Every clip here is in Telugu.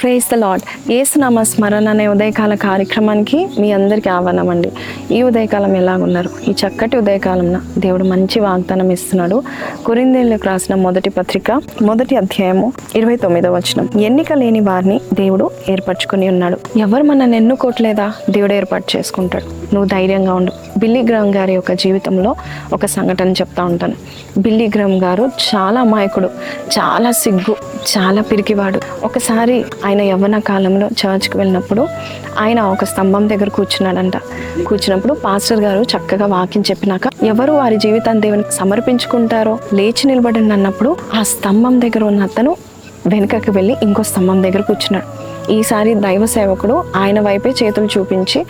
Praise the lord. యేసునామ స్మరణ అనే ఉదయకాల కార్యక్రమానికి మీ అందరికీ ఆహ్వానం అండి. ఈ ఉదయకాలం ఎలాగున్నారు? ఈ చక్కటి ఉదయకాలంలో దేవుడు మంచి వాగ్దానం ఇస్తున్నాడు. కొరింథీయులకు రాసిన మొదటి పత్రిక 1వ అధ్యాయము 29వ వచనం. ఎన్నిక లేని వారిని దేవుడు ఏర్పరచుకొని ఉన్నాడు. ఎవరు మనల్ని ఎన్నుకోవట్లేదా? దేవుడు ఏర్పాటు చేసుకుంటాడు. నువ్వు ధైర్యంగా ఉండు. బిల్లీ గ్రామ్ గారి యొక్క జీవితంలో ఒక సంఘటన చెప్తా ఉంటాను. బిల్లీ గ్రామ్ గారు చాలా అమాయకుడు, చాలా సిగ్గు, చాలా పిరికివాడు. ఒకసారి ఆయన యవ్వన కాలంలో చర్చ్కి వెళ్ళినప్పుడు ఆయన ఒక స్తంభం దగ్గర కూర్చున్నాడంట. కూర్చున్నప్పుడు పాస్టర్ గారు చక్కగా వాక్యం చెప్పినాక ఎవరు వారి జీవితాన్ని దేవునికి సమర్పించుకుంటారో లేచి నిలబడండి అన్నప్పుడు ఆ స్తంభం దగ్గర ఉన్న అతను వెనుకకి వెళ్ళి ఇంకో స్తంభం దగ్గర కూర్చున్నాడు. ఈసారి దైవ సేవకుడు ఆయన వైపే చేతులు చూపించి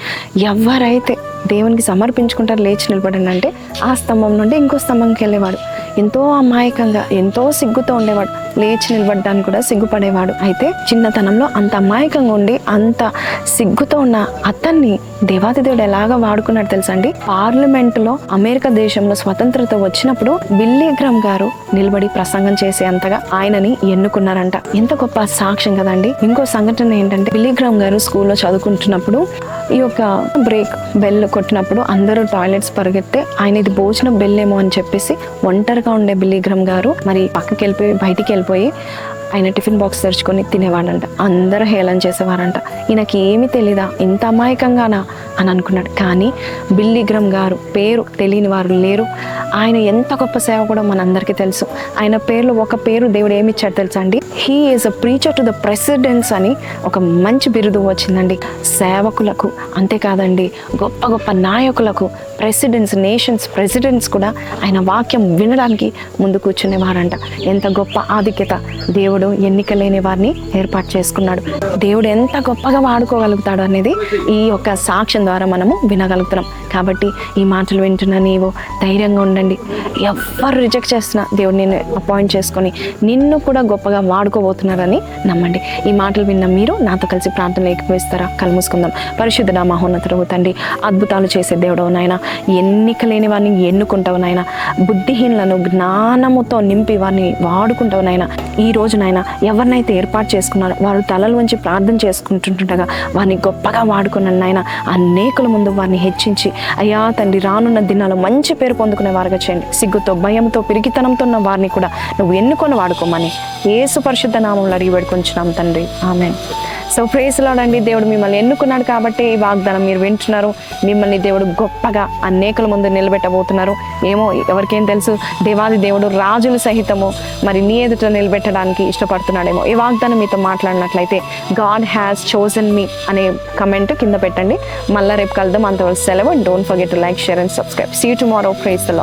ఎవరైతే దేవునికి సమర్పించుకుంటారు లేచి నిలబడండి అంటే ఆ స్తంభం నుండి ఇంకో స్తంభంకి వెళ్ళేవాడు. ఎంతో అమాయకంగా, ఎంతో సిగ్గుతో ఉండేవాడు. లేచి నిలబడడానికి కూడా సిగ్గుపడేవాడు. అయితే చిన్నతనంలో అంత అమాయకంగా ఉండి అంత సిగ్గుతో ఉన్న అతన్ని దేవాది దేవుడు ఎలాగా వాడుకున్నాడు తెలుసా అండి? పార్లమెంటులో అమెరికా దేశంలో స్వతంత్రత వచ్చినప్పుడు బిల్లీ గ్రామ్ గారు నిలబడి ప్రసంగం చేసే అంతగా ఆయనని ఎన్నుకున్నారంట. ఎంత గొప్ప సాక్ష్యం కదండి. ఇంకో సంఘటన ఏంటంటే బిల్లీ గ్రామ్ గారు స్కూల్లో చదువుకుంటున్నప్పుడు ఈ యొక్క బ్రేక్ బెల్ కొట్టినప్పుడు అందరూ టాయిలెట్స్ పరిగెత్తే ఆయన ఇది భోజనం బెల్ ఏమో అని చెప్పేసి ఒంటరిగా ఉండే బిల్లీ గ్రామ్ గారు మరి పక్కకి వెళ్ళిపోయి బయటికి వెళ్ళిపోయి ఆయన టిఫిన్ బాక్స్ తెరుచుకొని తినేవాడంట. అందరూ హేళన చేసేవారంట. ఈయనకి ఏమీ తెలీదా, ఇంత అమాయకంగానా అని అనుకున్నాడు. కానీ బిల్లీ గ్రామ్ గారు పేరు తెలియని వారు లేరు. ఆయన ఎంత గొప్ప సేవ కూడా మనందరికీ తెలుసు. ఆయన పేరులో ఒక పేరు దేవుడు ఏమి ఇచ్చాడు తెలుసా అండి? He is a preacher to the presidents అని ఒక మంచి బిరుదు వచ్చిందండి. సేవకులకు అంతేకాదండి, గొప్ప గొప్ప నాయకులకు, ప్రెసిడెంట్స్, నేషన్స్ ప్రెసిడెంట్స్ కూడా ఆయన వాక్యం వినడానికి ముందు కూర్చునేవారంట. ఎంత గొప్ప ఆధిక్యత! దేవుడు ఎన్నిక లేని వారిని ఏర్పాటు చేసుకున్నాడు. దేవుడు ఎంత గొప్పగా వాడుకోగలుగుతాడు అనేది ఈ యొక్క సాక్ష్యం ద్వారా మనము వినగలుగుతున్నాం. కాబట్టి ఈ మాటలు వింటున్న నీవు ధైర్యంగా ఉండండి. ఎవరు రిజెక్ట్ చేస్తున్నా దేవుడు నిన్ను అపాయింట్ చేసుకొని నిన్ను కూడా గొప్పగా వాడుకోబోతున్నారని నమ్మండి. ఈ మాటలు విన్న మీరు నాతో కలిసి ప్రార్థనలు ఏకీభవిస్తారా? కళ్ళు మూసుకుందాం. పరిశుద్ధుడా, మహోన్నతుడవు తండ్రి, అద్భుతాలు చేసే దేవుడవు నాయన, ఎన్నిక లేని వారిని ఎన్నుకుంటావు నాయన, బుద్ధిహీనులను జ్ఞానముతో నింపి వారిని వాడుకుంటావు నాయన. ఈ రోజు నాయన ఎవరినైతే ఏర్పాటు చేసుకున్నారో వారు తలలు వంచి ప్రార్థన చేసుకుంటుండగా వారిని గొప్పగా వాడుకున్నాను నాయన. అనేకుల ముందు వారిని హెచ్చించి అయ్యా తండ్రి రానున్న దినాల్లో మంచి పేరు పొందుకునే వారుగా చేయండి. సిగ్గుతో, భయంతో, పిరికితనంతో ఉన్న వారిని కూడా నువ్వు ఎన్నుకొని వాడుకోమని యేసు పరిశుద్ధ నామములో అడిగి వేడుకొంచున్నాం తండ్రి, ఆమేన్. సో ప్రైజ్ ది లార్డ్ అండి. దేవుడు మిమ్మల్ని ఎన్నుకున్నాడు కాబట్టి ఈ వాగ్దానం మీరు వింటున్నారు. మిమ్మల్ని దేవుడు గొప్పగా అనేకుల ముందు నిలబెట్టబోతున్నారు. ఏమో ఎవరికేం తెలుసు, దేవాది దేవుడు రాజులు సహితము మరి నీ ఎదుట నిలబెట్టడానికి ఇష్టపడుతున్నాడేమో. ఈ వాగ్దానం మీతో మాట్లాడినట్లయితే గాడ్ హ్యాస్ చోజన్ మీ అనే కమెంట్ కింద పెట్టండి. మళ్ళీ రేపు కలుద్దాం. అంతవరకు సెలవు. Don't forget to like, share and subscribe. See you tomorrow. Praise the lord.